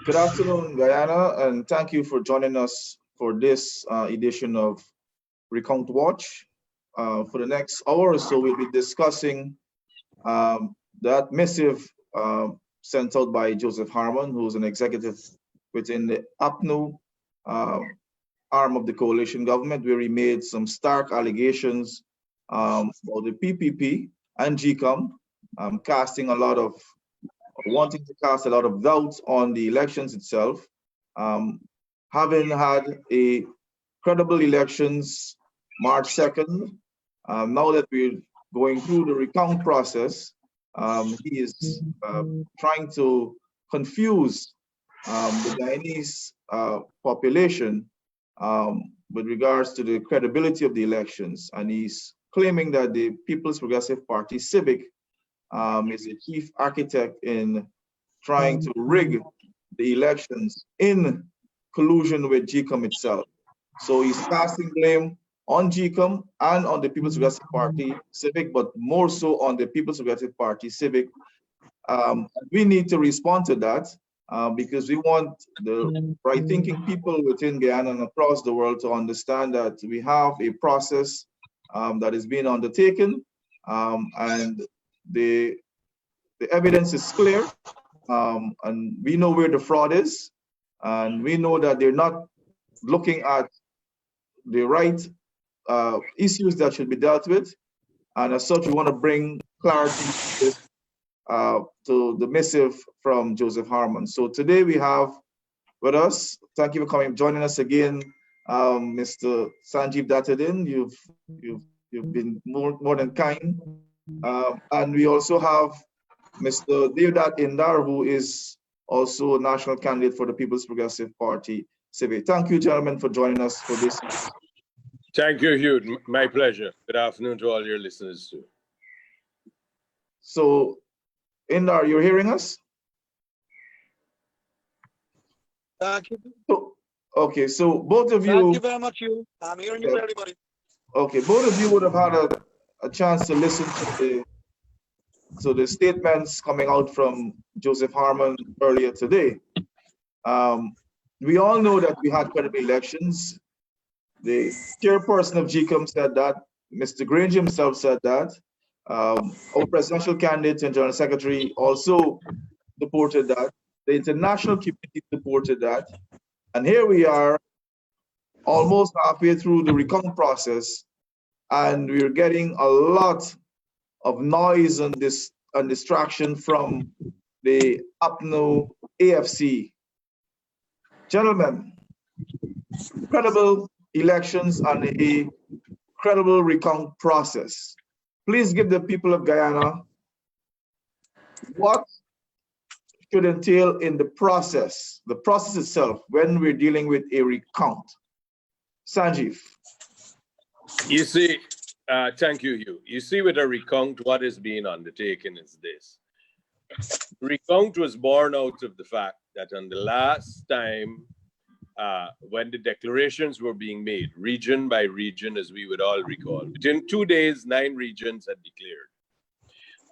Good afternoon, Guyana, and thank you for joining us for this edition of Recount Watch. For the next hour or so, we'll be discussing that missive sent out by Joseph Harmon, who's an executive within the APNU uh, arm of the coalition government, where he made some stark allegations about the PPP and GCOM, casting a lot of wanting to cast a lot of doubt on the elections itself. Um, Having had a credible elections March 2nd, now that we're going through the recount process, he is trying to confuse the Guyanese population with regards to the credibility of the elections. And he's claiming that the People's Progressive Party, Civic, is a chief architect in trying to rig the elections in collusion with GCOM itself. So he's casting blame on GCOM and on the People's Progressive Party Civic, but more so on the People's Progressive Party Civic. We need to respond to that because we want the right thinking people within Guyana and across the world to understand that we have a process that is being undertaken, and the evidence is clear, and we know where the fraud is, and we know that they're not looking at the right issues that should be dealt with, and as such, we want to bring clarity to the missive from Joseph Harmon. So today we have with us, thank you for coming, joining us again, Mr. Sanjeev Datadin. You've been more than kind. And we also have Mr. Deodat Indar, who is also a national candidate for the People's Progressive Party, Civic. Thank you, gentlemen, for joining us for this. Thank you, Hugh. My pleasure. Good afternoon to all your listeners, too. So, Indar, you're hearing us? Thank you. Okay, so both of you. Thank you very much, Hugh. I'm hearing you, everybody. Okay, both of you would have had a chance to listen to the statements coming out from Joseph Harmon earlier today. We all know that we had credible elections. The chairperson of GCOM said that. Mr. Grange himself said that. Our presidential candidate and general secretary also supported that. The international community supported that. And here we are, almost halfway through the recount process, and we're getting a lot of noise and distraction from the APNO AFC. Gentlemen, credible elections and a credible recount process. Please give the people of Guyana what should entail in the process itself when we're dealing with a recount. Sanjeev. You see, thank you, Hugh. You see, with a recount, what is being undertaken is this. Recount was born out of the fact that on the last time when the declarations were being made, region by region, as we would all recall, within 2 days, 9 regions had declared.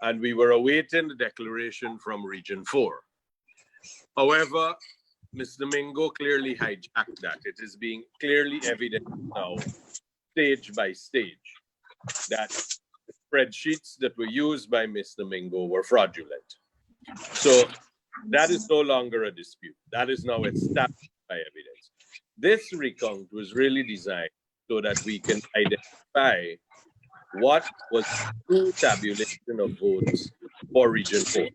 And we were awaiting the declaration from Region 4. However, Mr. Mingo clearly hijacked that. It is being clearly evident now, stage by stage, that the spreadsheets that were used by Mr. Mingo were fraudulent. So that is no longer a dispute. That is now established by evidence. This recount was really designed so that we can identify what was true tabulation of votes for Region 4.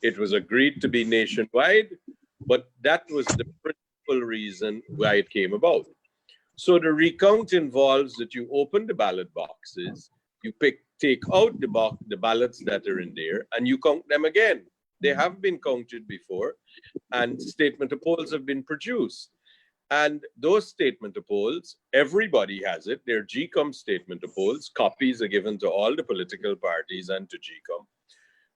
It was agreed to be nationwide, but that was the principal reason why it came about. So the recount involves that you open the ballot boxes, you take out the ballots that are in there, and you count them again. They have been counted before, and statement of polls have been produced. And those statement of polls, everybody has it. They're GCOM statement of polls. Copies are given to all the political parties and to GCOM.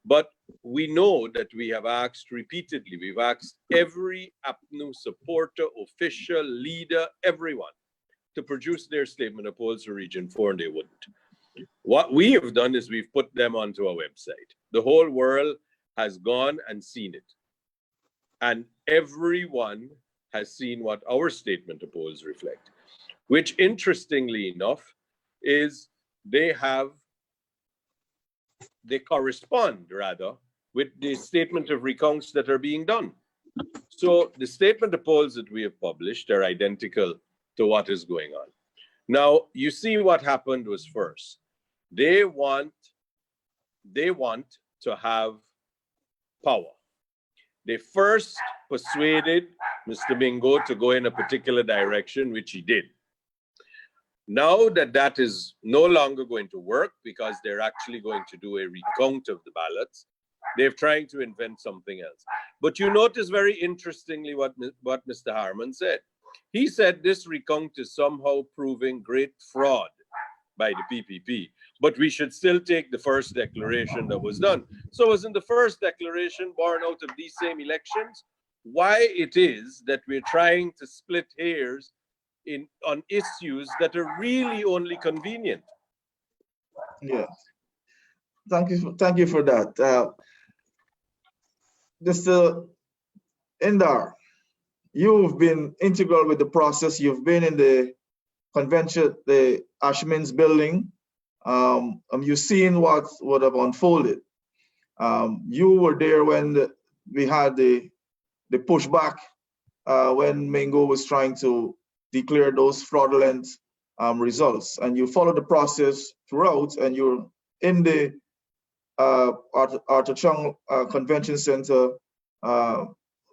But we know that we have asked repeatedly, we've asked every APNU supporter, official, leader, everyone to produce their statement of polls for Region 4, and they wouldn't. What we have done is we've put them onto our website. The whole world has gone and seen it. And everyone has seen what our statement of polls reflect, which interestingly enough is they correspond rather with the statement of recounts that are being done. So the statement of polls that we have published are identical to what is going on. Now, you see what happened was first, they want to have power. They first persuaded Mr. Mingo to go in a particular direction, which he did. Now that that is no longer going to work because they're actually going to do a recount of the ballots, they're trying to invent something else. But you notice very interestingly what Mr. Harmon said. He said this recount is somehow proving great fraud by the PPP, but we should still take the first declaration that was done. So wasn't the first declaration born out of these same elections? Why it is that we're trying to split hairs on issues that are really only convenient. Yeah. Thank you for that. Mr. Indar, you've been integral with the process. You've been in the convention, the Ashman's building. You've seen what would have unfolded. You were there when we had the pushback when Mingo was trying to declare those fraudulent results, and you followed the process throughout, and you're in the Arthur Chung Convention Center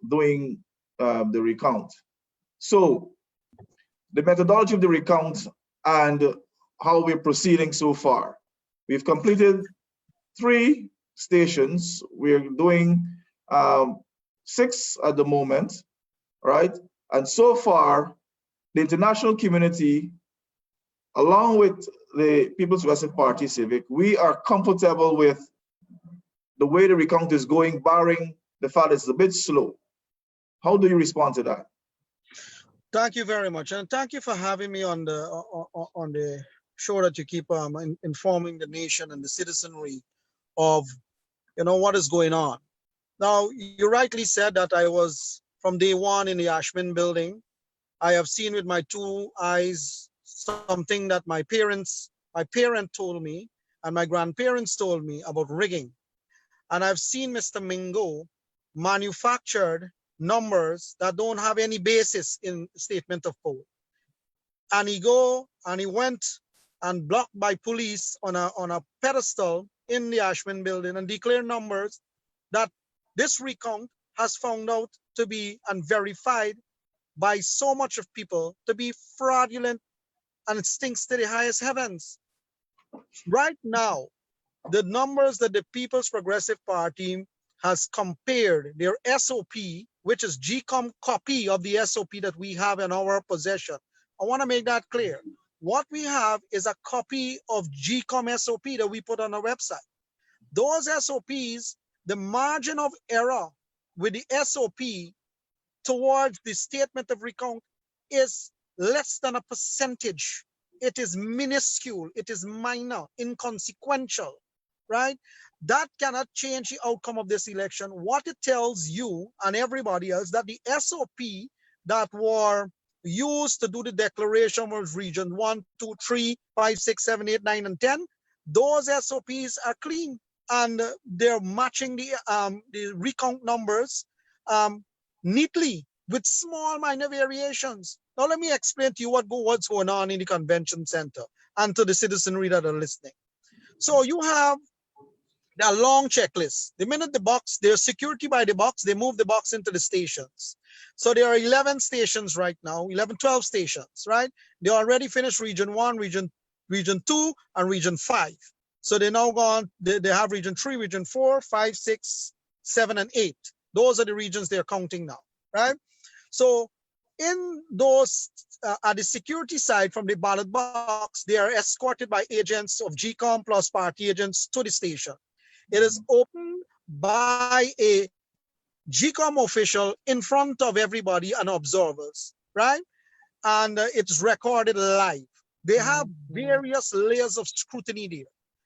doing the recount. So the methodology of the recount and how we're proceeding so far. We've completed 3 stations. We're doing 6 at the moment, right? And so far, the international community, along with the People's Progressive Party Civic, we are comfortable with the way the recount is going, barring the fact it's a bit slow. How do you respond to that? Thank you very much, and thank you for having me on the show that you keep informing the nation and the citizenry of what is going on. Now, you rightly said that I was from day one in the Ashman building. I have seen with my 2 eyes something that my parent told me and my grandparents told me about rigging. And I've seen Mr. Mingo manufactured numbers that don't have any basis in statement of poll. And he went and blocked by police on a pedestal in the Ashman building and declared numbers that this recount has found out to be and verified by so much of people to be fraudulent, and it stinks to the highest heavens. Right now, the numbers that the People's Progressive Party has compared their SOP, which is GCOM copy of the SOP that we have in our possession. I want to make that clear. What we have is a copy of GCOM SOP that we put on our website. Those SOPs, the margin of error with the SOP towards the statement of recount is less than a percentage. It is minuscule, it is minor, inconsequential, right? That cannot change the outcome of this election. What it tells you and everybody else that the SOP that were used to do the declaration was region 1, 2, 3, 5, 6, 7, 8, 9, and 10. Those SOPs are clean and they're matching the recount numbers neatly with small minor variations. Now let me explain to you what's going on in the convention center and to the citizenry that are listening. So you have a long checklist. The minute there's security by the box, they move the box into the stations. So there are 11 stations right now, 12 stations, right? They already finished region 1, region 2, and region 5. So they now gone, they have region 3, region 4, 5, 6, 7, and 8. Those are the regions they're counting now, right? So in those, at the security side from the ballot box, they are escorted by agents of GCOM plus party agents to the station. It is opened by a GCOM official in front of everybody and observers, right? And it's recorded live. They have various layers of scrutiny there.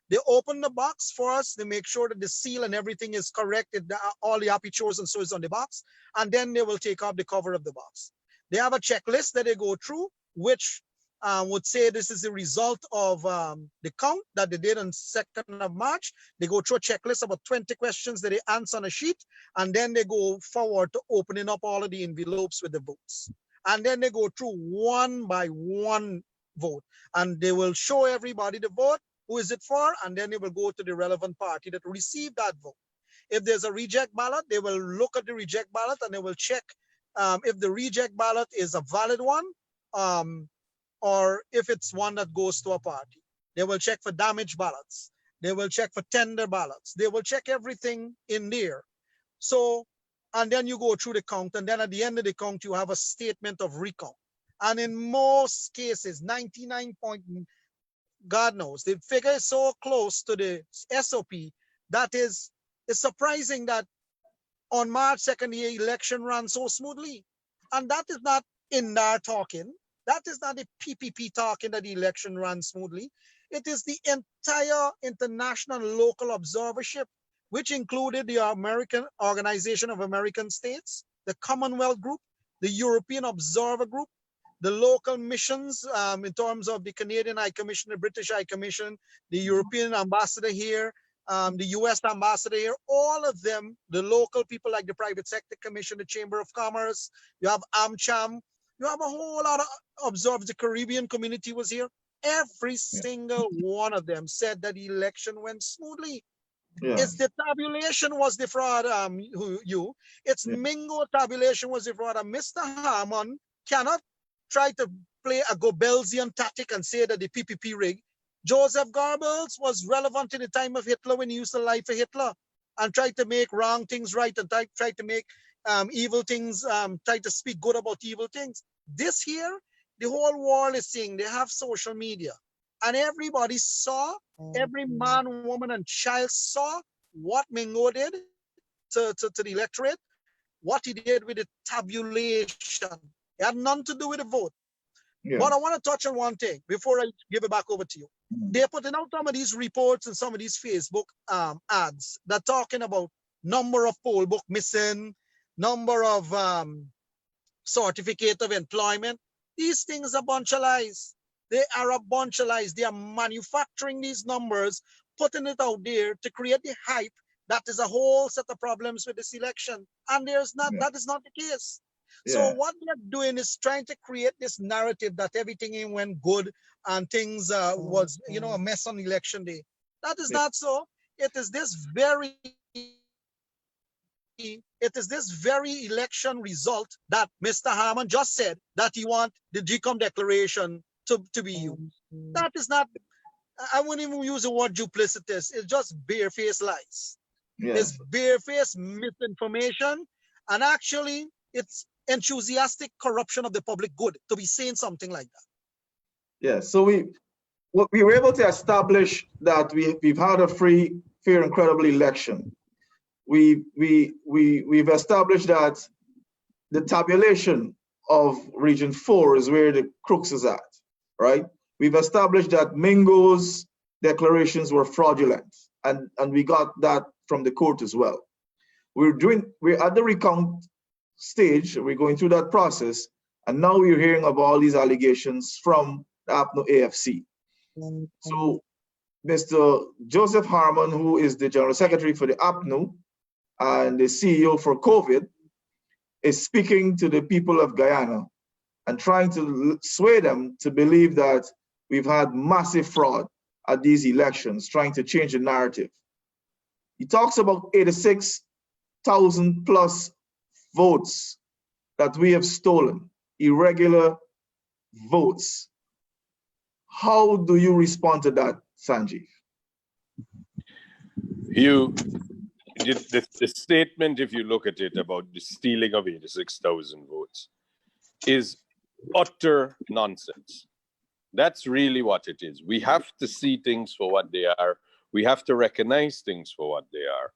They open the box for us. They make sure that the seal and everything is correct. All the apertures and so is on the box. And then they will take off the cover of the box. They have a checklist that they go through, which would say this is the result of the count that they did on 2nd of March. They go through a checklist, about 20 questions that they answer on a sheet, and then they go forward to opening up all of the envelopes with the votes. And then they go through one by one vote, and they will show everybody the vote, who is it for, and then they will go to the relevant party that received that vote. If there's a reject ballot, they will look at the reject ballot and they will check if the reject ballot is a valid one, or if it's one that goes to a party. They will check for damaged ballots. They will check for tender ballots. They will check everything in there. So, and then you go through the count, and then at the end of the count, you have a statement of recount. And in most cases, 99 point, God knows, the figure is so close to the SOP that it's surprising that on March 2nd, the election ran so smoothly. And that is not Indar talking. That is not the PPP talking that the election ran smoothly. It is the entire international local observership, which included the American Organization of American States, the Commonwealth Group, the European Observer Group, the local missions in terms of the Canadian High Commission, the British High Commission, the European ambassador here, the US ambassador here, all of them, the local people like the Private Sector Commission, the Chamber of Commerce, you have AmCham, you have a whole lot of observers, the Caribbean community was here. Every single one of them said that the election went smoothly. It's the tabulation was the fraud, It's Mingo tabulation was the fraud. And Mr. Harmon cannot try to play a Goebbelsian tactic and say that the PPP rig. Joseph Goebbels was relevant in the time of Hitler when he used to lie for Hitler and tried to make wrong things right and tried to make evil things, tried to speak good about evil things. This here, the whole world is seeing, they have social media. And everybody saw, every man, woman, and child saw what Mingo did to the electorate, what he did with the tabulation. It had nothing to do with the vote. But I want to touch on one thing before I give it back over to you. They're putting out some of these reports and some of these Facebook ads that talking about number of poll book missing, number of certificate of employment. These things are a bunch of lies. They are a bunch of lies. They are manufacturing these numbers, putting it out there to create the hype that is a whole set of problems with this election. And there's not, that is not the case. So what they're doing is trying to create this narrative that everything went good and things was, a mess on election day. That is not so. It is this very election result that Mr. Harmon just said that he want the GCOM declaration to be used. That is not, I wouldn't even use the word duplicitous. It's just barefaced lies. It's barefaced misinformation, and actually it's enthusiastic corruption of the public good to be saying something like that. Yeah, so we were able to establish that we've had a free, fair, and credible election. We've established that the tabulation of Region 4 is where the crux is at, right? We've established that Mingo's declarations were fraudulent, and we got that from the court as well. We're at the recount stage, we're going through that process, and now we're hearing of all these allegations from the APNO AFC. So Mr. Joseph Harmon, who is the General Secretary for the APNO and the CEO for COVID, is speaking to the people of Guyana and trying to sway them to believe that we've had massive fraud at these elections, trying to change the narrative. He talks about 86,000 plus votes that we have stolen, irregular votes. How do you respond to that, Sanjeev? The statement, if you look at it, about the stealing of 86,000 votes is utter nonsense. That's really what it is. We have to see things for what they are. We have to recognize things for what they are.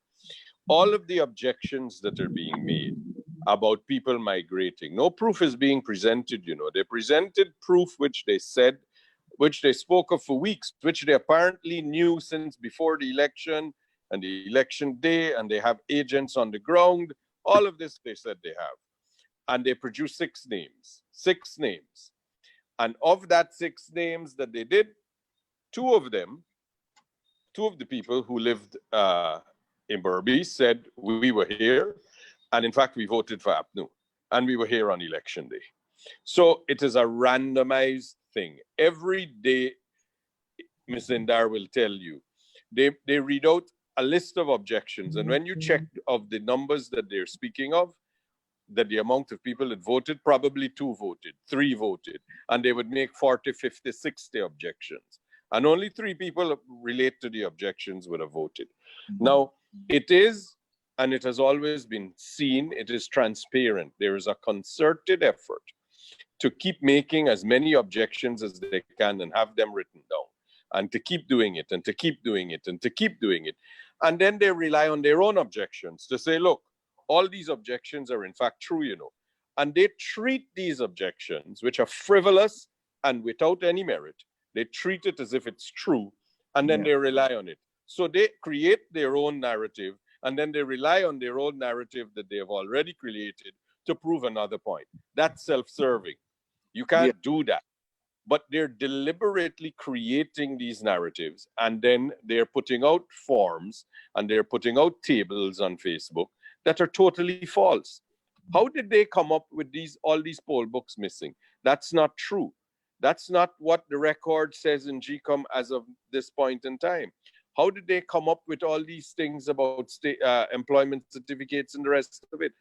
All of the objections that are being made about people migrating, no proof is being presented, They presented proof which they said which they spoke of for weeks, which they apparently knew since before the election and the election day, and they have agents on the ground. All of this they said they have. And they produced 6 names. 6 names. And of that 6 names that they did, 2 of the people who lived in Berbice said, we were here. And in fact, we voted for APNU. And we were here on election day. So it is a randomized thing. Every day, Ms. Indar will tell you, they read out a list of objections. And when you check of the numbers that they're speaking of, that the amount of people that voted, probably 2 voted, 3 voted, and they would make 40, 50, 60 objections. And only 3 people relate to the objections would have voted. Now, it is, and it has always been seen, it is transparent. There is a concerted effort to keep making as many objections as they can and have them written down, and to keep doing it, and to keep doing it, and to keep doing it. And then they rely on their own objections to say, look, all these objections are in fact true, you know. And they treat these objections, which are frivolous and without any merit, they treat it as if it's true, and then they rely on it. So they create their own narrative, and then they rely on their own narrative that they have already created to prove another point. That's self-serving. You can't do that. But they're deliberately creating these narratives, and then they're putting out forms and they're putting out tables on Facebook that are totally false. How did they come up with all these poll books missing? That's not true. That's not what the record says in GCOM as of this point in time. How did they come up with all these things about employment certificates and the rest of it?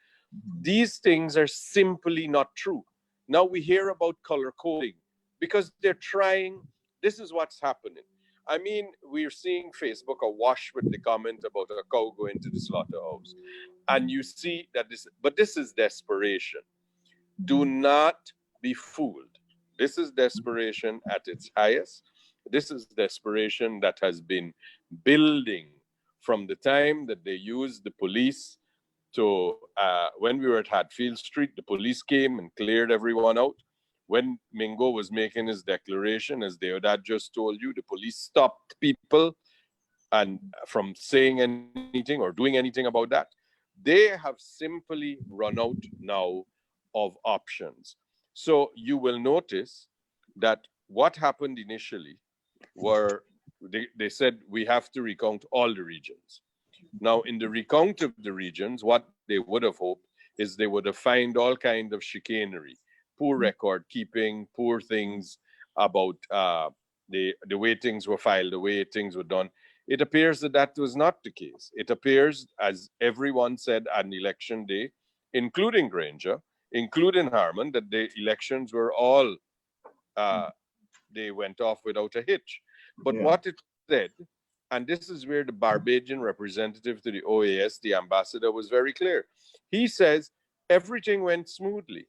These things are simply not true. Now we hear about color coding because they're trying. This is what's happening. I mean, we're seeing Facebook awash with the comment about a cow going to the slaughterhouse. And you see that this is desperation. Do not be fooled. This is desperation at its highest. This is desperation that has been building from the time that they used the police to, when we were at Hatfield Street, the police came and cleared everyone out. When Mingo was making his declaration, as Deodat just told you, the police stopped people and from saying anything or doing anything about that. They have simply run out now of options. So you will notice that what happened initially were, they said we have to recount all the regions. Now, in the recount of the regions, what they would have hoped is they would have found all kind of chicanery, poor record keeping, poor things about the way things were filed, the way things were done. It appears that that was not the case. It appears, as everyone said on election day, including Granger, including Harmon, that the elections were all, they went off without a hitch. But what it said, and this is where the Barbadian representative to the OAS, the ambassador, was very clear. He says everything went smoothly.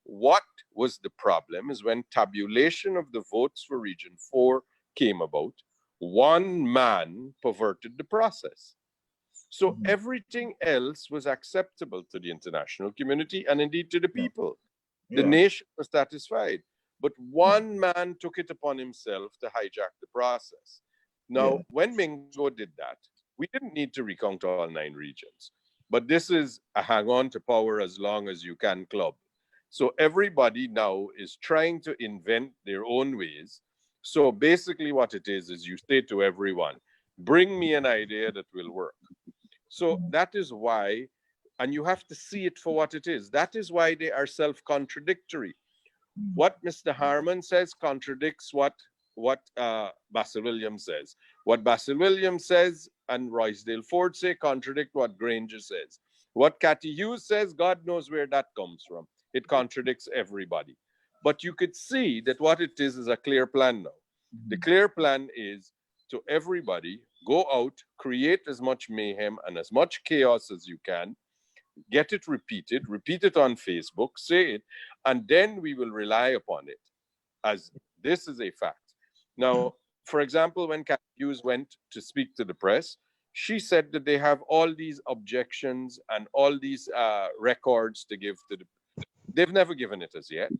What was the problem is when tabulation of the votes for Region 4 came about, one man perverted the process. So everything else was acceptable to the international community and indeed to the people. The nation was satisfied. But one man took it upon himself to hijack the process. Now, when Mingo did that, we didn't need to recount all 9 regions. But this is a hang on to power as long as you can club. So everybody now is trying to invent their own ways. So basically what it is you say to everyone, bring me an idea that will work. So that is why, and you have to see it for what it is. That is why they are self-contradictory. What Mr. Harmon says contradicts what Basil Williams says. What Basil Williams says and Roysdale Ford say contradict what Granger says. What Cathy Hughes says, God knows where that comes from. It contradicts everybody. But you could see that what it is a clear plan now. The clear plan is to everybody, go out, create as much mayhem and as much chaos as you can, get it repeated, repeat it on Facebook, say it, and then we will rely upon it as this is a fact. Now, for example, when Cathy Hughes went to speak to the press, she said that they have all these objections and all these records to give to the... They've never given it as yet,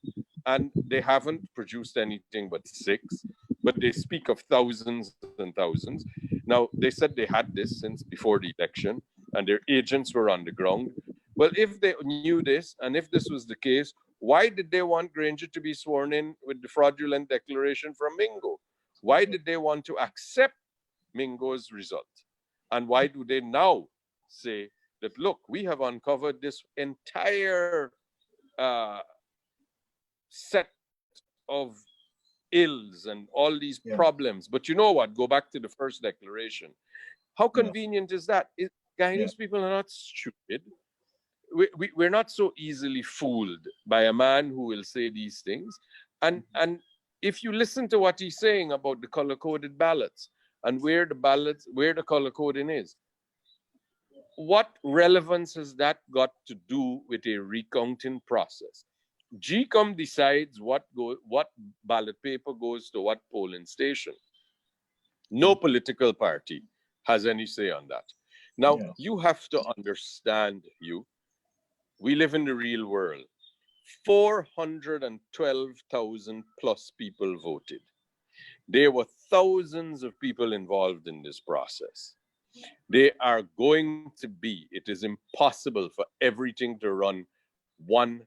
and they haven't produced anything but 6. but they speak of thousands and thousands. Now, they said they had this since before the election, and their agents were on the ground. Well, if they knew this, and if this was the case, why did they want Granger to be sworn in with the fraudulent declaration from Mingo? Why did they want to accept Mingo's result? And why do they now say that, look, we have uncovered this entire set of ills and all these problems? But you know what? Go back to the first declaration. How convenient is that? Guyanese people are not stupid. We're not so easily fooled by a man who will say these things. And if you listen to what he's saying about the color-coded ballots and where the color coding is, what relevance has that got to do with a recounting process? GCOM decides what ballot paper goes to what polling station. No political party has any say on that. Now, you have to understand, we live in the real world. 412,000 plus people voted. There were thousands of people involved in this process. They are going to be, it is impossible for everything to run 100%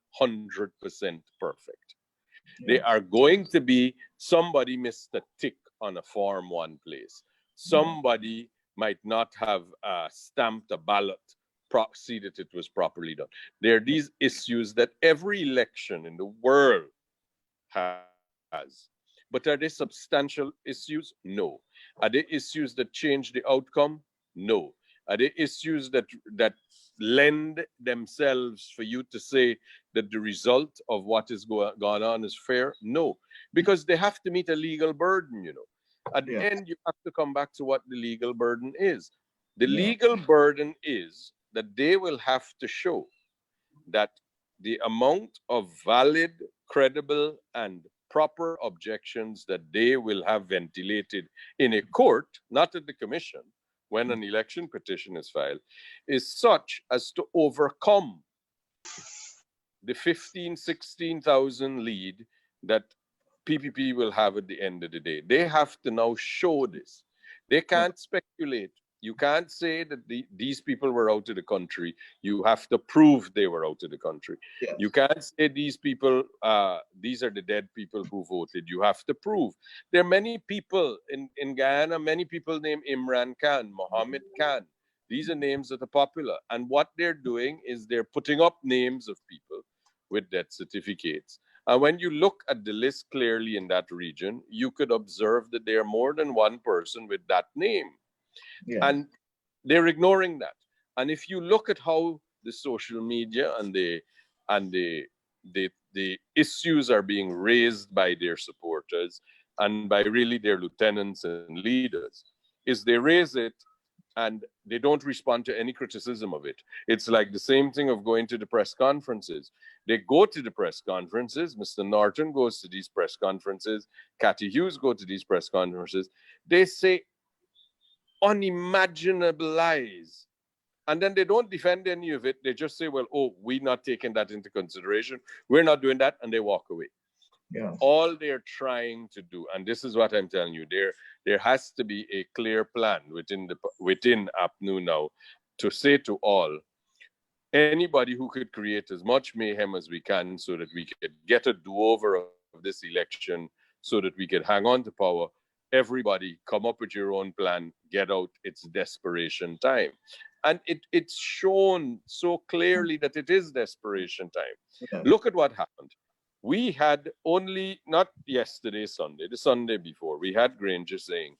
perfect. They are going to be, somebody missed a tick on a form one place. Somebody might not have stamped a ballot, see that it was properly done. There are these issues that every election in the world has. But are they substantial issues? No. Are they issues that change the outcome? No. Are they issues that lend themselves for you to say that the result of what is going on is fair? No. Because they have to meet a legal burden, At the end, you have to come back to what the legal burden is. The legal burden is that they will have to show that the amount of valid, credible, and proper objections that they will have ventilated in a court, not at the commission, when an election petition is filed, is such as to overcome the 15, 16,000 lead that PPP will have at the end of the day. They have to now show this. They can't speculate. You can't say that these people were out of the country. You have to prove they were out of the country. Yes. You can't say these people, these are the dead people who voted. You have to prove. There are many people in Guyana, many people named Imran Khan, Mohammed Khan. These are names that are popular. And what they're doing is they're putting up names of people with death certificates. And when you look at the list clearly in that region, you could observe that there are more than one person with that name. And they're ignoring that. And if you look at how the social media and the issues are being raised by their supporters and by really their lieutenants and leaders, is they raise it and they don't respond to any criticism of it. It's like the same thing of going to the press conferences. They go to the press conferences. Mr. Norton goes to these press conferences. Cathy Hughes go to these press conferences. They say unimaginable lies. And then they don't defend any of it. They just say, well, we're not taking that into consideration. We're not doing that. And they walk away. All they're trying to do, and this is what I'm telling you, there has to be a clear plan within APNU now to say to all, anybody who could create as much mayhem as we can so that we could get a do-over of this election, so that we could hang on to power. Everybody come up with your own plan, get out. It's desperation time. And it's shown so clearly that it is desperation time. Look at what happened. We had only, not yesterday, Sunday, the Sunday before, we had Granger saying,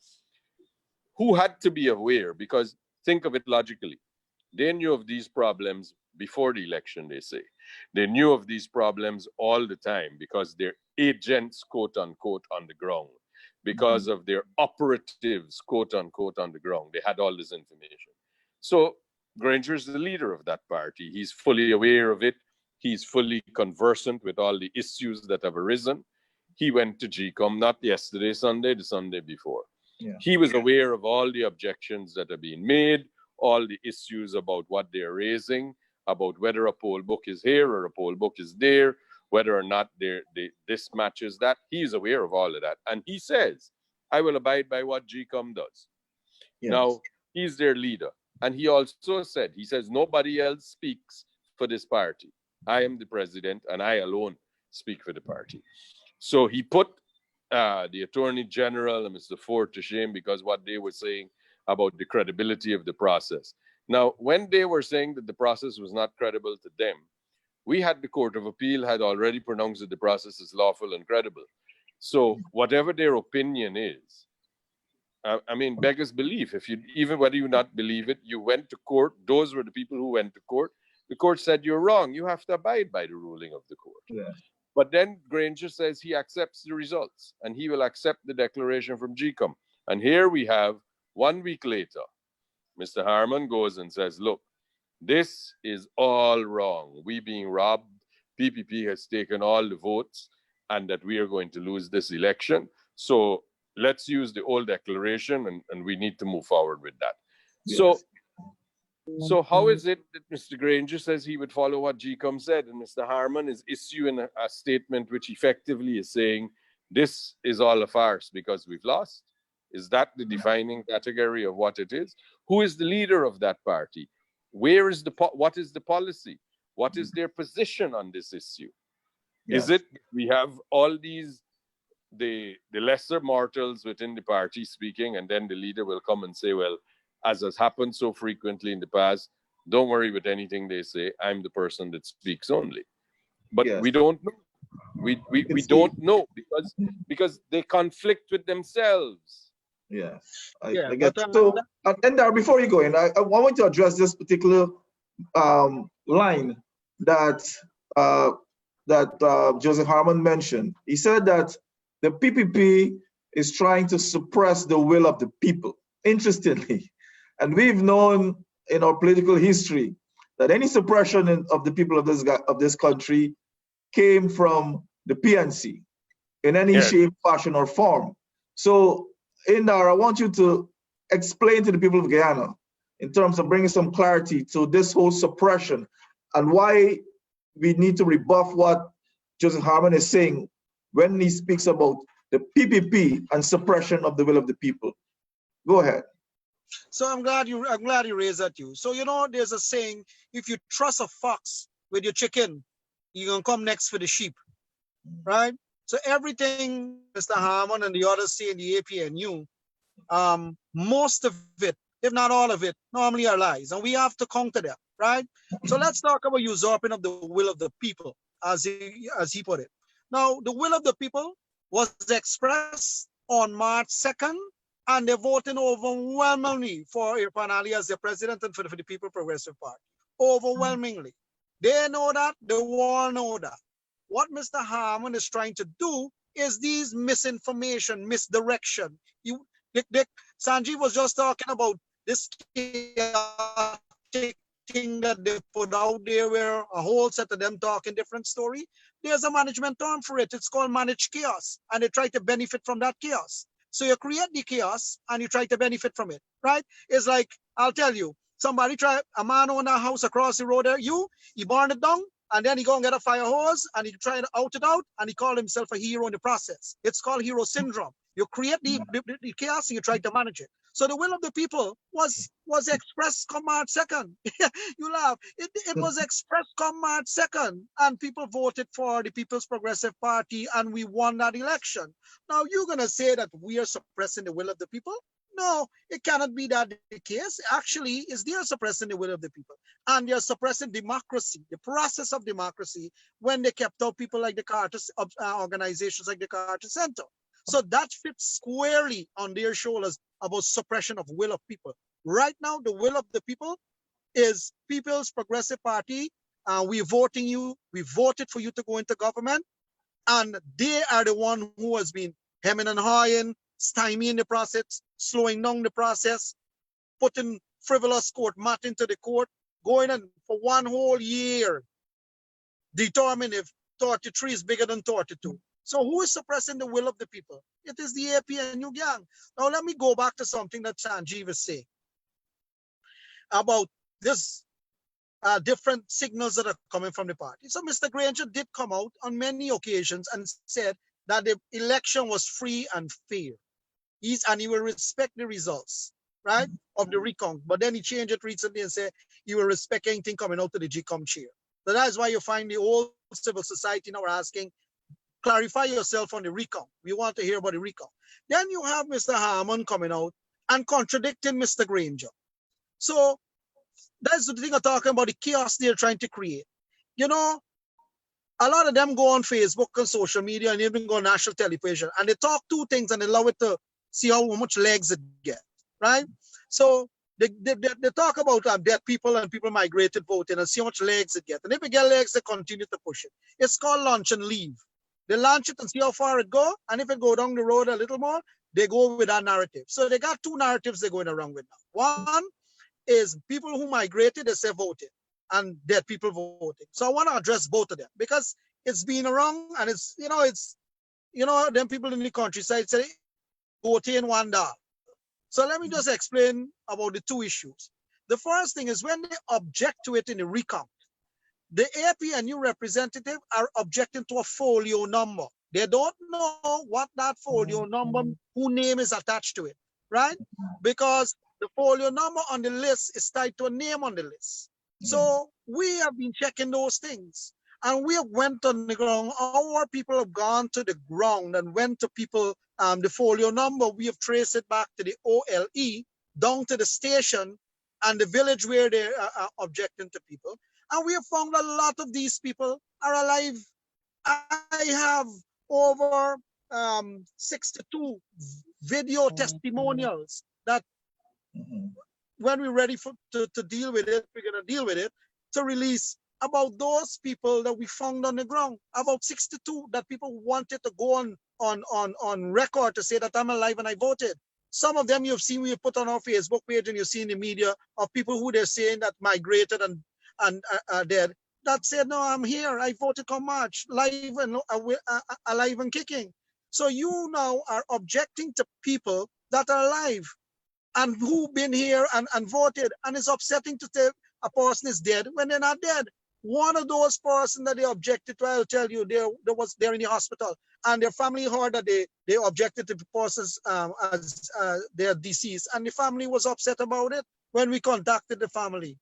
who had to be aware, because think of it logically. They knew of these problems before the election, they say. They knew of these problems all the time because they're agents, quote unquote, on the ground. Because of their operatives, quote unquote, on the ground. They had all this information. So Granger is the leader of that party. He's fully aware of it. He's fully conversant with all the issues that have arisen. He went to GCOM, not yesterday, Sunday, the Sunday before. He was aware of all the objections that are being made, all the issues about what they're raising, about whether a poll book is here or a poll book is there, whether or not this matches that. He's aware of all of that. And he says, I will abide by what GCOM does. Yes. Now, he's their leader. And he also said, he says, nobody else speaks for this party. I am the president and I alone speak for the party. So he put the Attorney General and Mr. Ford to shame because what they were saying about the credibility of the process. Now, when they were saying that the process was not credible to them, we had the Court of Appeal had already pronounced that the process is lawful and credible. So whatever their opinion is, I mean, beggars belief. If you, even whether you not believe it, you went to court. Those were the people who went to court. The court said you're wrong. You have to abide by the ruling of the court. Yeah. But then Granger says he accepts the results and he will accept the declaration from GCOM. And here we have 1 week later, Mr. Harmon goes and says, look, this is all wrong. We being robbed. PPP has taken all the votes and that we are going to lose this election. So let's use the old declaration and we need to move forward with that. Yes. So how is it that Mr. Granger says he would follow what GCOM said and Mr. Harmon is issuing a statement which effectively is saying this is all a farce because we've lost? Is that the defining category of what it is? Who is the leader of that party? Where is what is the policy? What is their position on this issue? Yes. Is it we have all these the lesser mortals within the party speaking, and then the leader will come and say, well, as has happened so frequently in the past, don't worry with anything they say. I'm the person that speaks only. But yes. We don't know. We don't know because they conflict with themselves. Yeah, I get so. And before you go in, I want to address this particular line that Joseph Harmon mentioned. He said that the PPP is trying to suppress the will of the people. Interestingly, and we've known in our political history that any suppression of the people of this country came from the PNC in any shape, fashion, or form. So, Indar, I want you to explain to the people of Guyana in terms of bringing some clarity to this whole suppression and why we need to rebuff what Joseph Harmon is saying when he speaks about the PPP and suppression of the will of the people. Go ahead. So I'm glad you raised that. So there's a saying: if you trust a fox with your chicken, you're gonna come next for the sheep, right? So everything Mr. Harmon and the others say in the APNU, most of it, if not all of it, normally are lies, and we have to counter that, right? So let's talk about usurping of the will of the people, as he put it. Now, the will of the people was expressed on March 2nd, and they're voting overwhelmingly for Irfan Ali as their president and for the People Progressive Party. Overwhelmingly. They know that, they all know that. What Mr. Harmon is trying to do is these misinformation, misdirection. Sanjeev was just talking about this thing that they put out there where a whole set of them talking different story. There's a management term for it. It's called managed chaos. And they try to benefit from that chaos. So you create the chaos and you try to benefit from it, right? It's like, I'll tell you, a man own a house across the road there, he burned it down, and then he go and get a fire hose and he try to out it out, and he called himself a hero in the process. It's called hero syndrome. You create the chaos and you try to manage it. So the will of the people was expressed come March 2nd. You laugh. It was expressed come March 2nd, and people voted for the People's Progressive Party, and we won that election. Now you're gonna say that we are suppressing the will of the people? No, it cannot be that the case. Actually, they are suppressing the will of the people, and they are suppressing democracy, the process of democracy, when they kept out people like the Carter organizations like the Carter Center. So that fits squarely on their shoulders about suppression of will of people. Right now, the will of the people is People's Progressive Party. We voted for you to go into government, and they are the one who has been hemming and hawing, stymieing the process, slowing down the process, putting frivolous court matter into the court, going on for 1 whole year, determine if 33 is bigger than 32. So who is suppressing the will of the people? It is the APNU gang. Now let me go back to something that Sanjeev is saying about this different signals that are coming from the party. So Mr. Granger did come out on many occasions and said that the election was free and fair. and he will respect the results, right, of the recount. But then he changed it recently and said he will respect anything coming out of the GCOM chair. So that's why you find the whole civil society now asking, clarify yourself on the recount. We want to hear about the recount. Then you have Mr. Harmon coming out and contradicting Mr. Granger. So that's the thing I'm talking about, the chaos they're trying to create. You know, a lot of them go on Facebook and social media and even go on national television and they talk two things and they allow it to see how much legs it get, right? So they talk about dead people and people migrated voting and see how much legs it get. And if it get legs, they continue to push it. It's called launch and leave. They launch it and see how far it go. And if it go down the road a little more, they go with that narrative. So they got two narratives they're going around with now. One is people who migrated, they say voted, and dead people voting. So I want to address both of them because it's been around and it's, them people in the countryside say, voting $1. So let me just explain about the two issues. The first thing is when they object to it in the recount, the APNU representative are objecting to a folio number. They don't know what that folio number, whose name is attached to it, right? Because the folio number on the list is tied to a name on the list. So we have been checking those things. And we went on the ground. Our people have gone to the ground and went to people, the folio number. We have traced it back to the OLE, down to the station and the village where they are objecting to people. And we have found a lot of these people are alive. I have over 62 video testimonials that when we're ready to deal with it, we're going to deal with it, to release about those people that we found on the ground, about 62 that people wanted to go on record to say that I'm alive and I voted. Some of them you've seen, we put on our Facebook page and you see in the media of people who they're saying that migrated and are dead, that said, no, I'm here, I voted come March, alive and kicking. So you now are objecting to people that are alive and who've been here and voted, and it's upsetting to tell a person is dead when they're not dead. One of those persons that they objected to, I'll tell you, they're in the hospital, and their family heard that they objected to the persons as they're deceased, and the family was upset about it when we contacted the family.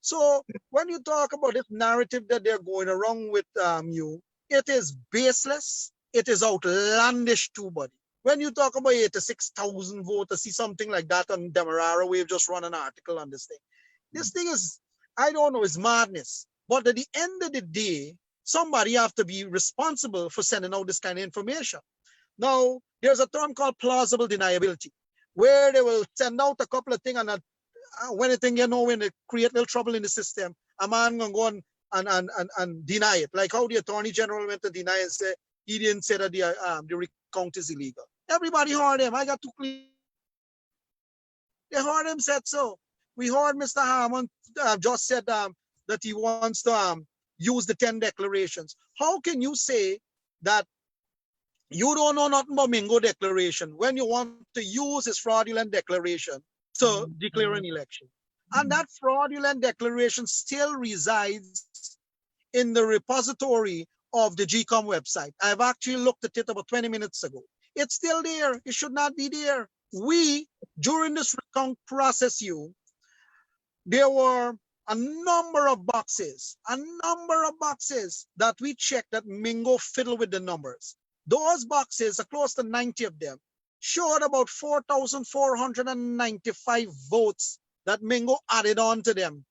So when you talk about this narrative that they're going around with it is baseless, it is outlandish too, buddy. When you talk about 86,000 voters, see something like that on Demerara, we've just run an article on this thing. This thing is, I don't know, it's madness. But at the end of the day, somebody have to be responsible for sending out this kind of information. Now, there's a term called plausible deniability, where they will send out a couple of things and when they create little trouble in the system, a man gonna go and deny it. Like how the Attorney General went to deny and say he didn't say that the recount is illegal. Everybody heard him. I got to clear. They heard him said so. We heard Mr. Harmon just said that he wants to use the 10 declarations. How can you say that you don't know nothing about Mingo declaration when you want to use his fraudulent declaration to declare an election? And that fraudulent declaration still resides in the repository of the GCOM website. I've actually looked at it about 20 minutes ago. It's still there. It should not be there. We, during this recount process, there were a number of boxes that we checked that Mingo fiddled with the numbers. Those boxes, close to 90 of them, showed about 4,495 votes that Mingo added on to them.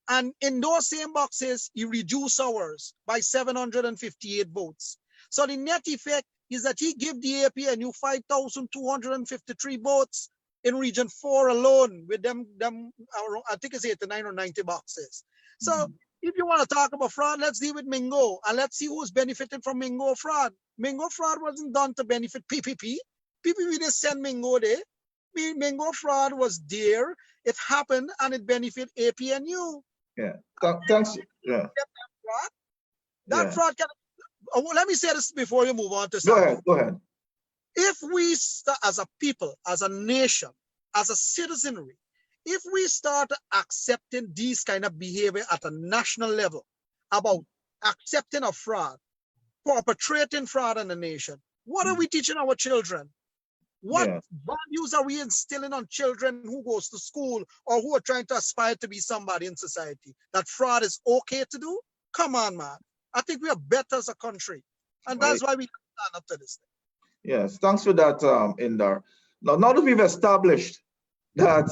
And in those same boxes, he reduced ours by 758 votes. So the net effect is that he gave the APNU 5,253 votes in region 4 alone with them I think it's 89 or 90 boxes. So if you want to talk about fraud, let's deal with Mingo and let's see who's benefited from Mingo fraud. Mingo fraud wasn't done to benefit PPP. PPP didn't send Mingo there. Mingo fraud was there. It happened and it benefited APNU. Yeah. Thanks. Yeah. That fraud can. Let me say this before you move on to something. Go ahead. If we, as a people, as a nation, as a citizenry, if we start accepting these kind of behavior at a national level about accepting a fraud, perpetrating fraud in the nation, what are we teaching our children? What Yes. values are we instilling on children who goes to school or who are trying to aspire to be somebody in society? That fraud is okay to do? Come on, man. I think we are better as a country. And Right. that's why we stand up to this. Yes. Thanks for that, Indar. Now that we've established that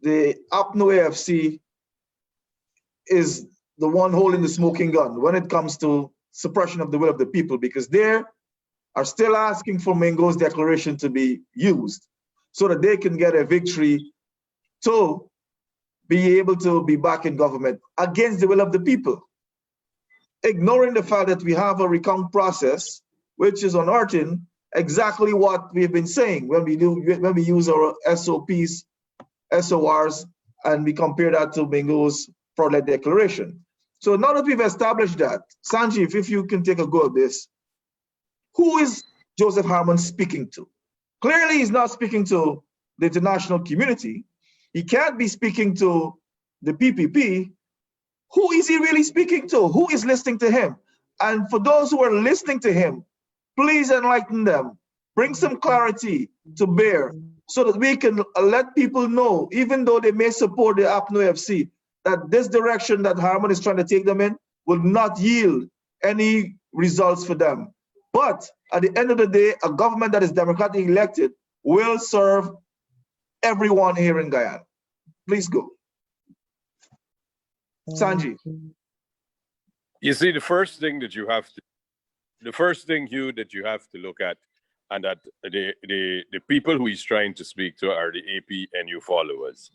the APNO AFC is the one holding the smoking gun when it comes to suppression of the will of the people, because they are still asking for Mingo's declaration to be used so that they can get a victory to be able to be back in government against the will of the people, ignoring the fact that we have a recount process which is unearthing exactly what we've been saying when we use our SOPs, SORs, and we compare that to Mingo's fraudulent declaration. So now that we've established that, Sanjeev, if you can take a go at this, who is Joseph Harmon speaking to? Clearly, he's not speaking to the international community. He can't be speaking to the PPP. Who is he really speaking to? Who is listening to him? And for those who are listening to him, please enlighten them. Bring some clarity to bear so that we can let people know, even though they may support the APNO FC, that this direction that Harmon is trying to take them in will not yield any results for them. But at the end of the day, a government that is democratically elected will serve everyone here in Guyana. Please go. Sanjeev. You see, the first thing, Hugh, that you have to look at, and that the people who he's trying to speak to are the APNU followers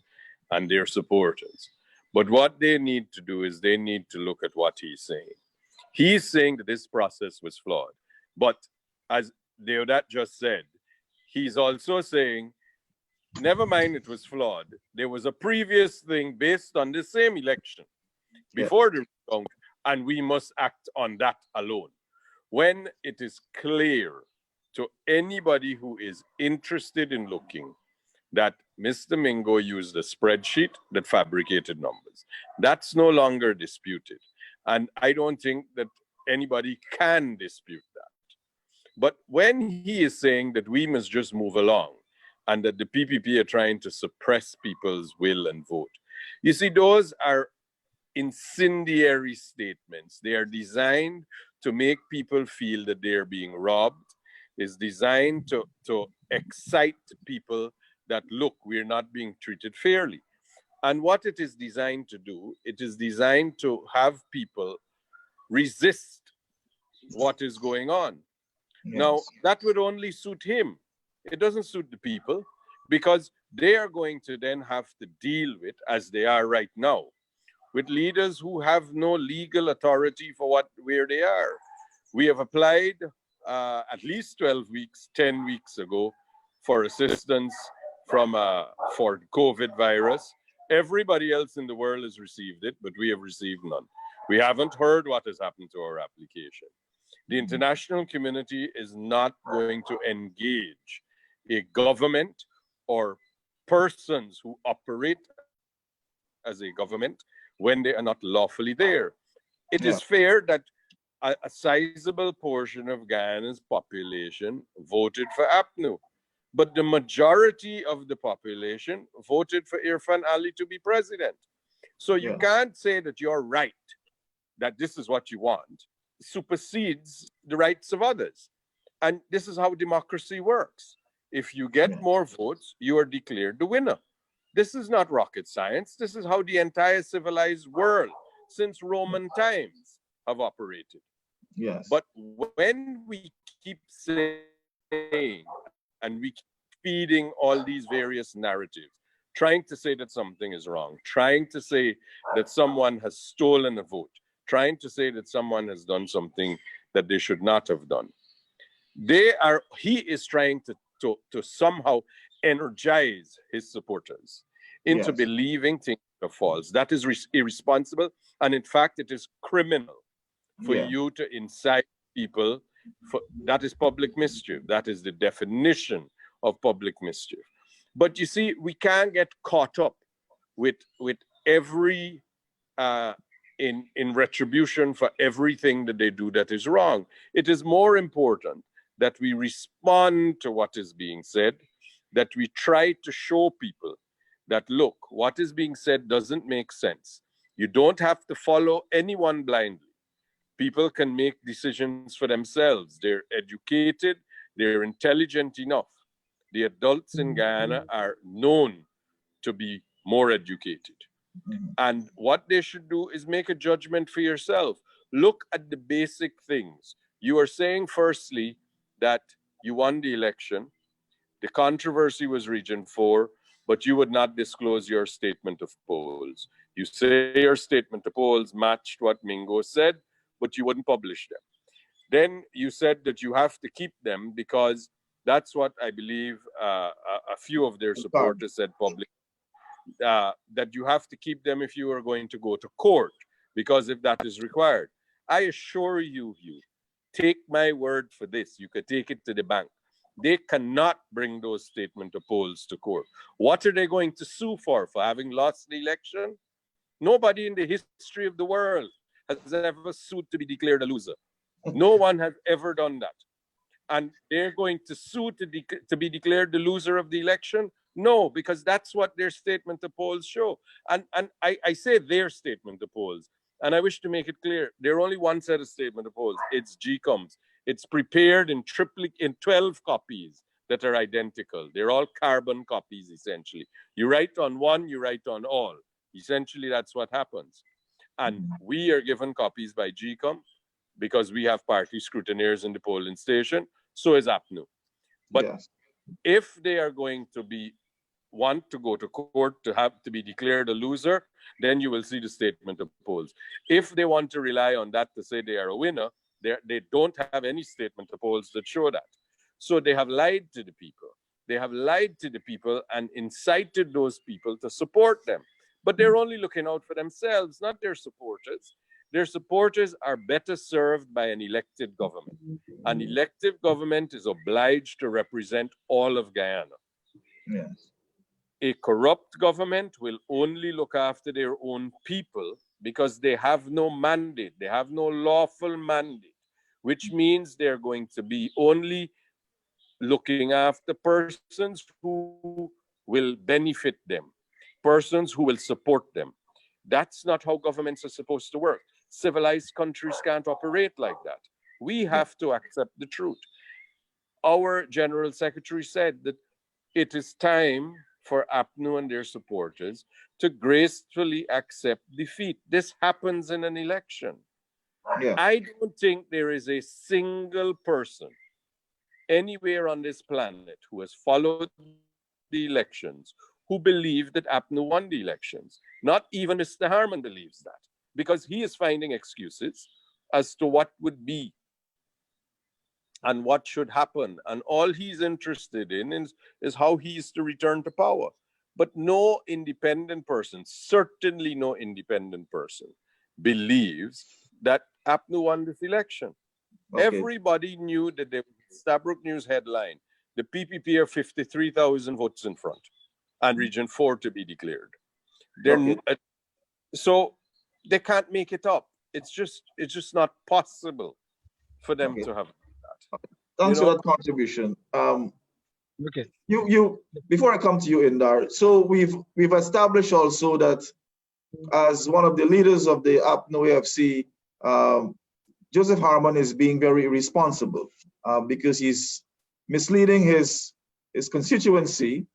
and their supporters. But what they need to do is they need to look at what he's saying. He's saying that this process was flawed. But as Deodat just said, he's also saying, never mind it was flawed. There was a previous thing based on the same election before the recount, and we must act on that alone. When it is clear to anybody who is interested in looking that Mr. Mingo used a spreadsheet that fabricated numbers, that's no longer disputed. And I don't think that anybody can dispute that. But when he is saying that we must just move along and that the PPP are trying to suppress people's will and vote, you see, those are incendiary statements. They are designed to make people feel that they're being robbed. It's designed to excite people that, look, we're not being treated fairly. And what it is designed to do, it is designed to have people resist what is going on. Yes. Now, that would only suit him. It doesn't suit the people, because they are going to then have to deal with, as they are right now, with leaders who have no legal authority for where they are. We have applied at least 12 weeks, 10 weeks ago, for assistance for COVID virus. Everybody else in the world has received it, but we have received none. We haven't heard what has happened to our application. The international community is not going to engage a government or persons who operate as a government when they are not lawfully there. It is fair that a sizable portion of Guyana's population voted for APNU, but the majority of the population voted for Irfan Ali to be president. So you can't say that you're right, that this is what you want, supersedes the rights of others. And this is how democracy works. If you get more votes, you are declared the winner. This is not rocket science. This is how the entire civilized world since Roman times have operated. Yes. But when we keep saying, and we keep feeding all these various narratives, trying to say that something is wrong, trying to say that someone has stolen a vote, trying to say that someone has done something that they should not have done, he is trying to somehow energize his supporters into believing things are false. That is irresponsible, and in fact, it is criminal for you to incite people. That is public mischief. That is the definition of public mischief. But you see, we can't get caught up with every in retribution for everything that they do that is wrong. It is more important that we respond to what is being said, that we try to show people that, look, what is being said doesn't make sense. You don't have to follow anyone blindly. People can make decisions for themselves. They're educated, they're intelligent enough. The adults in Guyana are known to be more educated. And what they should do is make a judgment for yourself. Look at the basic things. You are saying, firstly, that you won the election. The controversy was Region 4, but you would not disclose your statement of polls. You say your statement of polls matched what Mingo said, but you wouldn't publish them. Then you said that you have to keep them because that's what I believe a few of their supporters said publicly. That you have to keep them if you are going to go to court, because if that is required. I assure you, take my word for this. You could take it to the bank. They cannot bring those statement of polls to court. What are they going to sue for having lost the election? Nobody in the history of the world has ever sued to be declared a loser. No one has ever done that. And they're going to sue to be declared the loser of the election? No, because that's what their statement of polls show. And I say their statement of polls, and I wish to make it clear, there are only one set of statement of polls. It's GCOM's. It's prepared in 12 copies that are identical. They're all carbon copies, essentially. You write on one, you write on all. Essentially, that's what happens. And we are given copies by GCOM because we have party scrutineers in the polling station. So is APNU. But yes, if they are going to want to go to court to have to be declared a loser, then you will see the statement of polls. If they want to rely on that to say they are a winner, they don't have any statement of polls that show that. So they have lied to the people. They have lied to the people and incited those people to support them. But they're only looking out for themselves, not their supporters. Their supporters are better served by an elected government. An elected government is obliged to represent all of Guyana. Yes. A corrupt government will only look after their own people because they have no mandate. They have no lawful mandate, which means they're going to be only looking after persons who will benefit them, persons who will support them. That's not how governments are supposed to work. Civilized countries can't operate like that. We have to accept the truth. Our General Secretary said that it is time for APNU and their supporters to gracefully accept defeat. This happens in an election. Yeah. I don't think there is a single person anywhere on this planet who has followed the elections who believe that APNU won the elections. Not even Mr. Harmon believes that, because he is finding excuses as to what would be and what should happen. And all he's interested in is how he is to return to power. But no independent person, certainly no independent person, believes that APNU won this election. Okay. Everybody knew that the Stabrook News headline, the PPP are 53,000 votes in front and Region 4 to be declared. Okay. So they can't make it up. It's just not possible for them to have that. Thanks for that contribution. Okay. You before I come to you, Indar, so we've established also that as one of the leaders of the APNU AFC, Joseph Harmon is being very irresponsible because he's misleading his constituency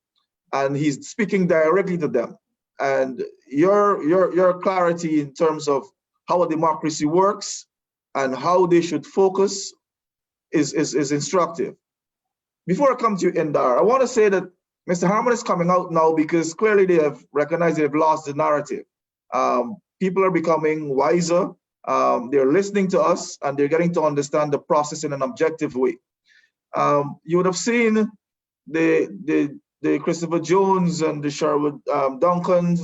and he's speaking directly to them. And your clarity in terms of how a democracy works and how they should focus is instructive. Before I come to you, Indar, I want to say that Mr. Harmon is coming out now because clearly they have recognized they've lost the narrative. People are becoming wiser. They're listening to us and they're getting to understand the process in an objective way. You would have seen the Christopher Jones and the Sherwood Duncans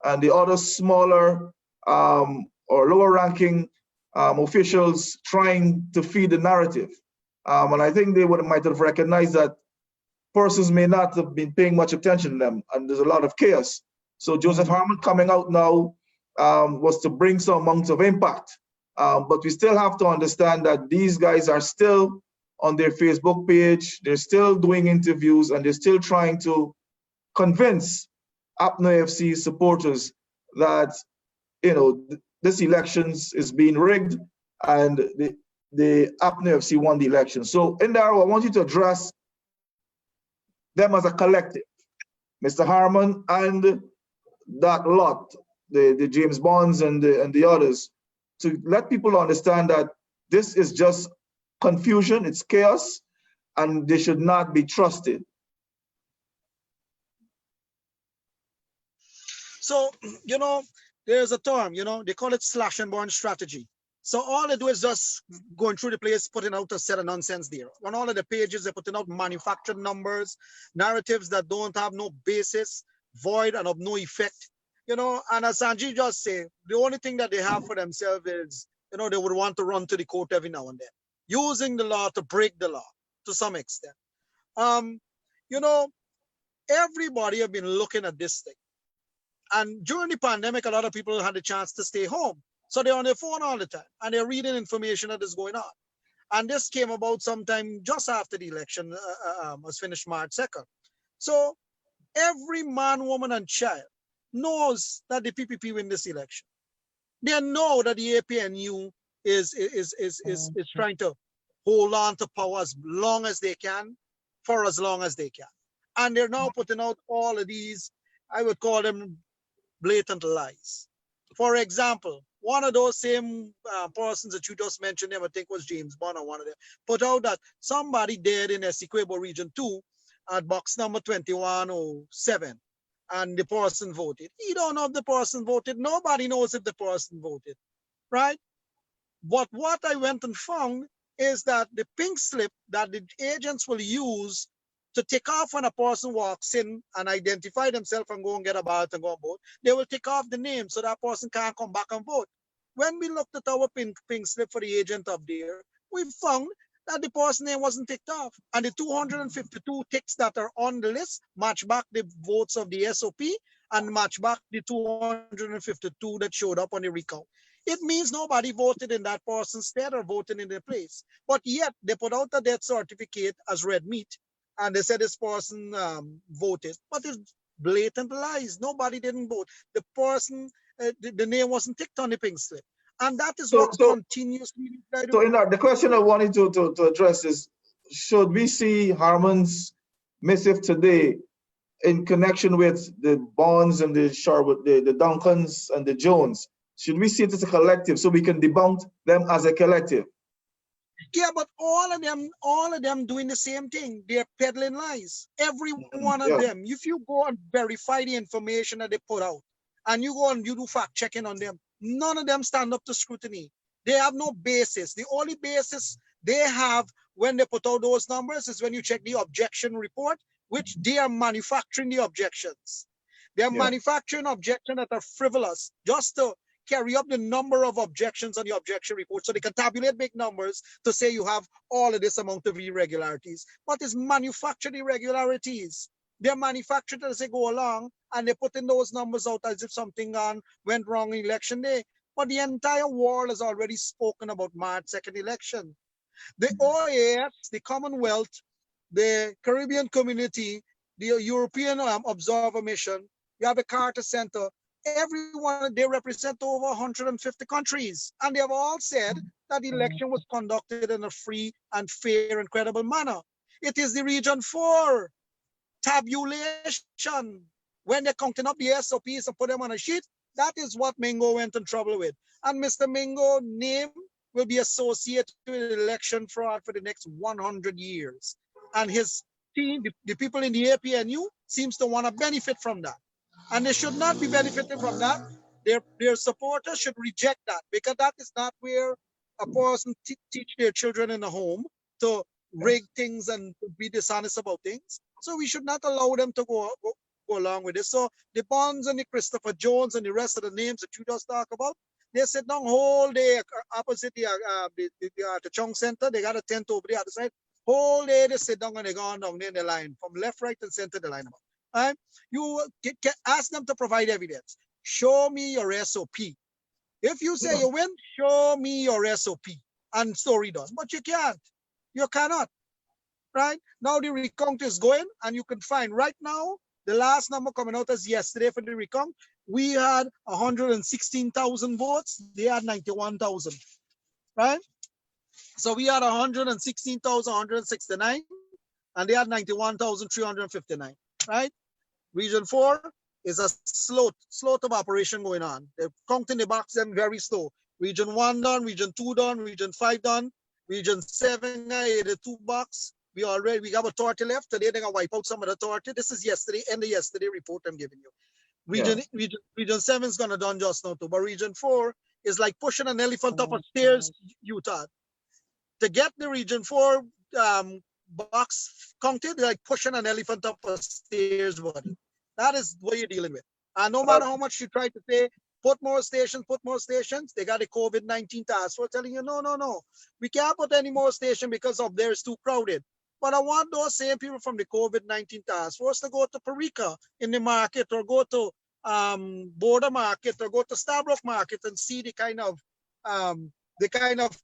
and the other smaller or lower ranking officials trying to feed the narrative. And I think they might have recognized that persons may not have been paying much attention to them, and there's a lot of chaos. So Joseph Harmon coming out now was to bring some amount of impact. But we still have to understand that these guys are still on their Facebook page. They're still doing interviews and they're still trying to convince APNA FC supporters that, you know, this elections is being rigged and the APNA FC won the election. So, Indar, I want you to address them as a collective, Mr. Harmon and that lot, the James Bonds and the others, to let people understand that this is just confusion, it's chaos, and they should not be trusted. So, you know, there's a term, you know, they call it slash and burn strategy. So all they do is just going through the place, putting out a set of nonsense there. On all of the pages, they're putting out manufactured numbers, narratives that don't have no basis, void and of no effect. You know, and as Sanjeev just said, the only thing that they have for themselves is, you know, they would want to run to the court every now and then, using the law to break the law to some extent. You know, everybody have been looking at this thing. And during the pandemic, a lot of people had a chance to stay home. So they're on their phone all the time and they're reading information that is going on. And this came about sometime just after the election was finished March 2nd. So every man, woman, and child knows that the PPP win this election. They know that the APNU is trying to hold on to power as long as they can, for as long as they can. And they're now putting out all of these, I would call them blatant lies. For example, one of those same persons that you just mentioned, I think was James Bond or one of them, put out that somebody dead in Essequibo Region 2 at box number 2107, and the person voted. You don't know if the person voted. Nobody knows if the person voted, right? But what I went and found is that the pink slip that the agents will use to take off when a person walks in and identify themselves and go and get a ballot and go and vote, they will take off the name so that person can't come back and vote. When we looked at our pink slip for the agent up there, we found that the person name wasn't ticked off. And the 252 ticks that are on the list match back the votes of the SOP and match back the 252 that showed up on the recount. It means nobody voted in that person's stead or voted in their place. But yet they put out a death certificate as red meat and they said this person voted, but it's blatant lies. Nobody didn't vote. The person, the name wasn't ticked on the pink slip. And that is what continuously. So in the question I wanted to address is, should we see Harmon's missive today in connection with the Bonds and the Sherwood, the Duncans and the Jones? Should we see it as a collective so we can debunk them as a collective? Yeah, but all of them doing the same thing. They're peddling lies. Every one of them. If you go and verify the information that they put out, and you go and you do fact checking on them, none of them stand up to scrutiny. They have no basis. The only basis they have when they put out those numbers is when you check the objection report, which they are manufacturing the objections. They are manufacturing objections that are frivolous just to carry up the number of objections on the objection report so they can tabulate big numbers to say you have all of this amount of irregularities. But it's manufactured irregularities. They're manufactured as they go along and they put in those numbers out as if something went wrong in election day. But the entire world has already spoken about March 2nd election. The OAS, the Commonwealth, the Caribbean Community, the European Observer Mission, you have the Carter Center, everyone, they represent over 150 countries. And they have all said that the election was conducted in a free and fair and credible manner. It is the Region 4 tabulation. When they're counting up the SOPs and put them on a sheet, that is what Mingo went in trouble with. And Mr. Mingo's name will be associated with election fraud for the next 100 years. And his team, the people in the APNU, seems to want to benefit from that. And they should not be benefiting from that. Their supporters should reject that, because that is not where a person teach their children in the home to rig things and to be dishonest about things. So we should not allow them to go along with this. So the Bonds and the Christopher Jones and the rest of the names that you just talk about, they sit down whole day opposite the Chung Center. They got a tent over the other side. Whole day they sit down and they go on down there in the line from left, right, and center the line. You can ask them to provide evidence. Show me your SOP. If you say you win, show me your SOP. And story does. But you can't. You cannot, right? Now the recount is going, and you can find right now, the last number coming out as yesterday for the recount, we had 116,000 votes. They had 91,000, right? So we had 116,169, and they had 91,359, right? Region 4 is a slow of operation going on. They're counting the box them very slow. Region 1 done, Region 2 done, Region 5 done, Region 7 the 2 box. We have a 30 left. Today they're gonna wipe out some of the 30. This is yesterday, and the yesterday report I'm giving you. Region 7 is gonna done just now too, but Region 4 is like pushing an elephant up a stairs, Utah. To get the Region 4 box counted, like pushing an elephant up a stairs, buddy. That is what you're dealing with. And no matter how much you try to say, put more stations, they got a COVID-19 task force telling you, no. We can't put any more stations because of there is too crowded. But I want those same people from the COVID-19 task force to go to Parika in the market, or go to Border Market, or go to Starbrook Market and see the kind of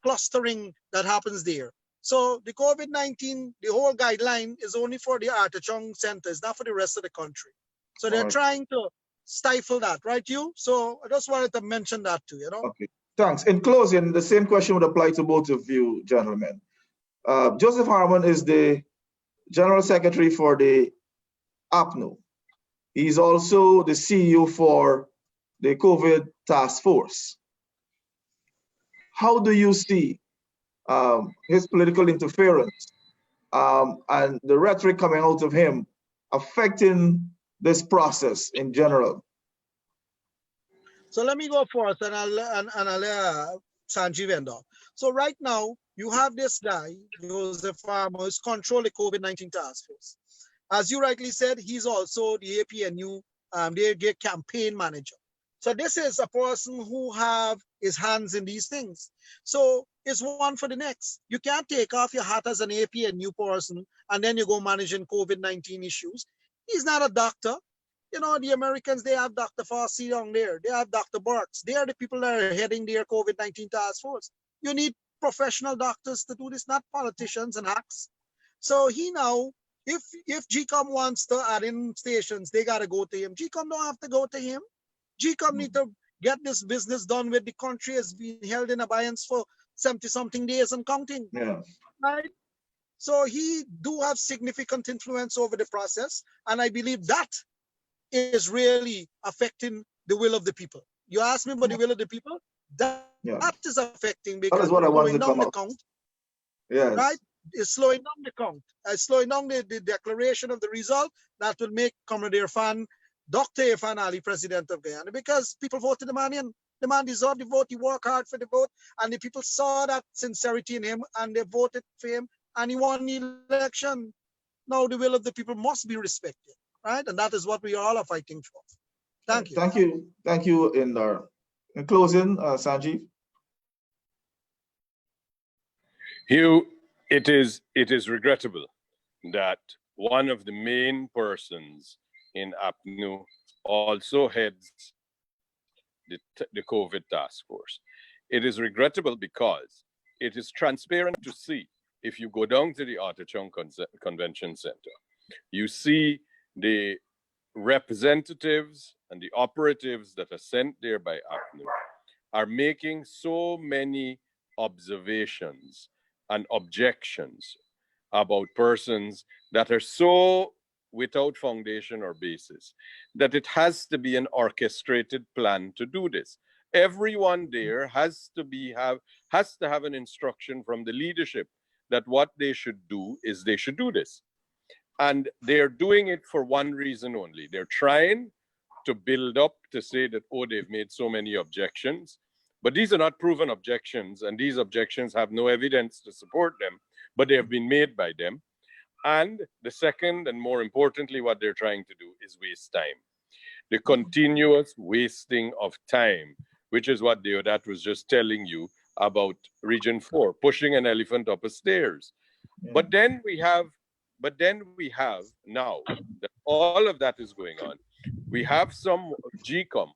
clustering that happens there. So the COVID-19, the whole guideline is only for the Artachong Center. It's not for the rest of the country. So they're trying to stifle that, right, you? So I just wanted to mention that too, you know? Okay, thanks. In closing, the same question would apply to both of you, gentlemen. Joseph Harmon is the General Secretary for the APNU. He's also the CEO for the COVID Task Force. How do you see his political interference and the rhetoric coming out of him affecting this process in general? So let me go first, and I'll Sanjeev Indar. So right now, you have this guy, Joseph Harmon, who's control the COVID-19 task force. As you rightly said, he's also the APNU, their campaign manager. So this is a person who have his hands in these things. So it's one for the next. You can't take off your hat as an APNU person and then you go managing COVID-19 issues. He's not a doctor. You know, the Americans, they have Dr. Fauci down there. They have Dr. Burks. They are the people that are heading their COVID-19 task force. You need professional doctors to do this, not politicians and hacks. So he now, if GCOM wants to add in stations, they got to go to him. GCOM don't have to go to him. GCOM need to get this business done with. The country has been held in abeyance for 70-something days and counting. Yeah. Right? So he do have significant influence over the process. And I believe that is really affecting the will of the people. You ask me about the will of the people? That is affecting, because that is what I wanted to come the up. count. Yes. Right? It's slowing down the count. Slowing down the declaration of the result that will make Comrade Irfan, Dr. Irfan Ali, president of Guyana, because people voted the man in. The man deserved the vote. He worked hard for the vote, and the people saw that sincerity in him, and they voted for him, and he won the election. Now the will of the people must be respected, right? And that is what we all are fighting for. Thank you. Thank you, Indar. In closing, Sanjeev. Hugh, it is regrettable that one of the main persons in APNU also heads the COVID task force. It is regrettable because it is transparent to see, if you go down to the Artachong Convention Center, you see the representatives and the operatives that are sent there by APNU are making so many observations and objections about persons that are so without foundation or basis that it has to be an orchestrated plan to do this. Everyone there has to have an instruction from the leadership that what they should do is they should do this. And they're doing it for one reason only. They're trying to build up to say that, oh, they've made so many objections. But these are not proven objections, and these objections have no evidence to support them, but they have been made by them. And the second, and more importantly, what they're trying to do is waste time. The continuous wasting of time, which is what Deodat was just telling you about Region 4, pushing an elephant up a stairs. Yeah. But then we have now that all of that is going on, we have some GCOM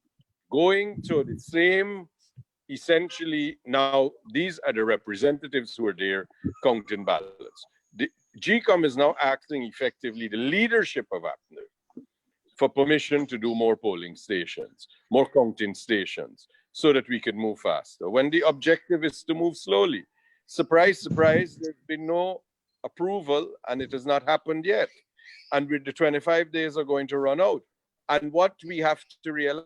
going to the same essentially now these are the representatives who are there counting ballots. The GCOM is now acting effectively the leadership of APNU for permission to do more polling stations, more counting stations, so that we can move faster. When the objective is to move slowly. Surprise, surprise, there's been no approval and it has not happened yet. And with the 25 days are going to run out. And what we have to realize,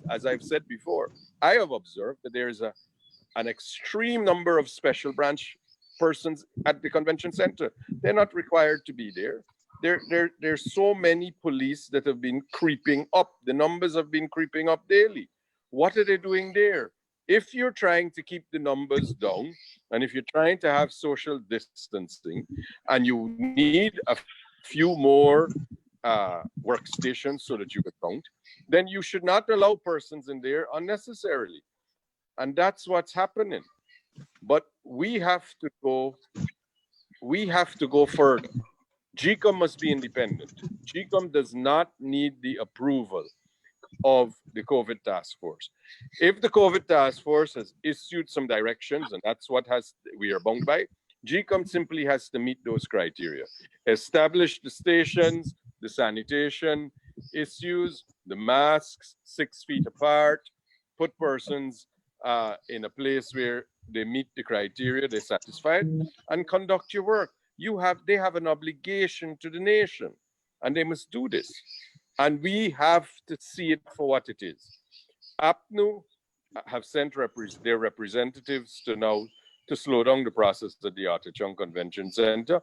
as I've said before, I have observed that there is an extreme number of special branch persons at the convention center. They're not required to be there. There's so many police that have been creeping up. The numbers have been creeping up daily. What are they doing there? If you're trying to keep the numbers down, and if you're trying to have social distancing, and you need a few more workstations so that you can count, then you should not allow persons in there unnecessarily. And that's what's happening. But we have to go further. GCOM must be independent. GCOM does not need the approval of the COVID task force. If the COVID task force has issued some directions, and that's what we are bound by, GCOM simply has to meet those criteria. Establish the stations, the sanitation issues, the masks 6 feet apart, put persons in a place where they meet the criteria, they're satisfied, and conduct your work. They have an obligation to the nation, and they must do this. And we have to see it for what it is. APNU have sent their representatives to slow down the process at the Artichon Convention Center,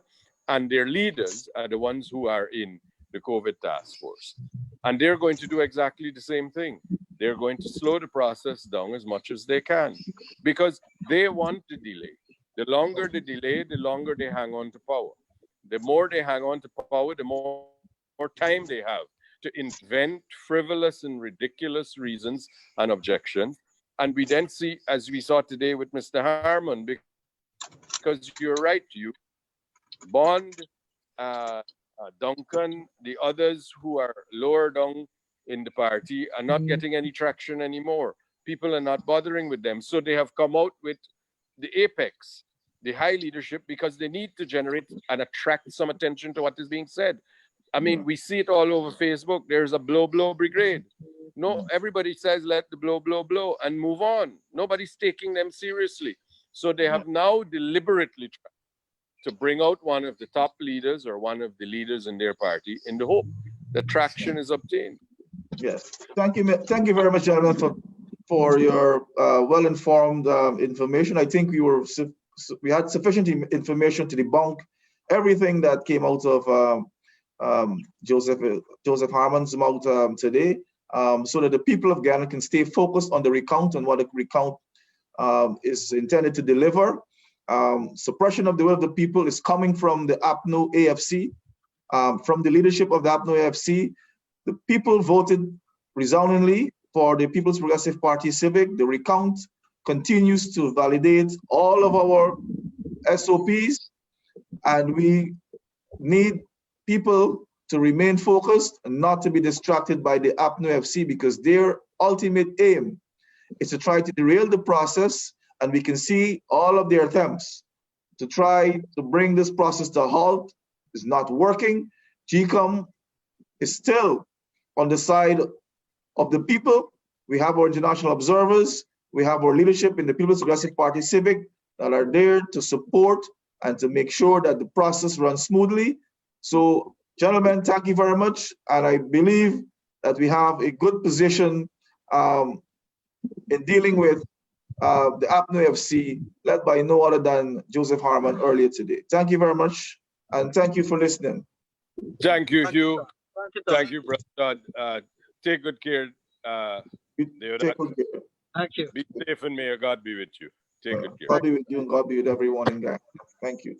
and their leaders are the ones who are in the COVID task force. And they're going to do exactly the same thing. They're going to slow the process down as much as they can because they want the delay. The longer the delay, the longer they hang on to power. The more they hang on to power, the more time they have to invent frivolous and ridiculous reasons and objections. And we then see, as we saw today with Mr. Harmon, because you're right, you, Bond, Duncan, the others who are lower down in the party are not getting any traction anymore. People are not bothering with them. So they have come out with the apex, the high leadership, because they need to generate and attract some attention to what is being said. I mean, we see it all over Facebook. There's a blow brigade. No, everybody says, let the blow and move on. Nobody's taking them seriously. So they have now deliberately tried to bring out one of the top leaders or one of the leaders in their party in the hope that traction is obtained. Yes, thank you very much, gentlemen, for your well-informed information. I think we had sufficient information to debunk everything that came out of Joseph Harmon's mouth today, so that the people of Ghana can stay focused on the recount and what the recount is intended to deliver. Suppression of the will of the people is coming from the APNU AFC, from the leadership of the APNU AFC. The people voted resoundingly for the People's Progressive Party Civic. The recount continues to validate all of our SOPs, and we need people to remain focused and not to be distracted by the APNU FC, because their ultimate aim is to try to derail the process, and we can see all of their attempts to try to bring this process to a halt is not working. GCOM is still on the side of the people. We have our international observers, we have our leadership in the People's Progressive Party Civic that are there to support and to make sure that the process runs smoothly. So, gentlemen, thank you very much. And I believe that we have a good position in dealing with the APNU FC, led by no other than Joseph Harmon earlier today. Thank you very much, and thank you for listening. Thank you, Hugh. Thank you, brother. Take good care. Take good care. Thank you. Be safe and may God be with you. Take good care. God be with you and God be with everyone in Ghana. Thank you.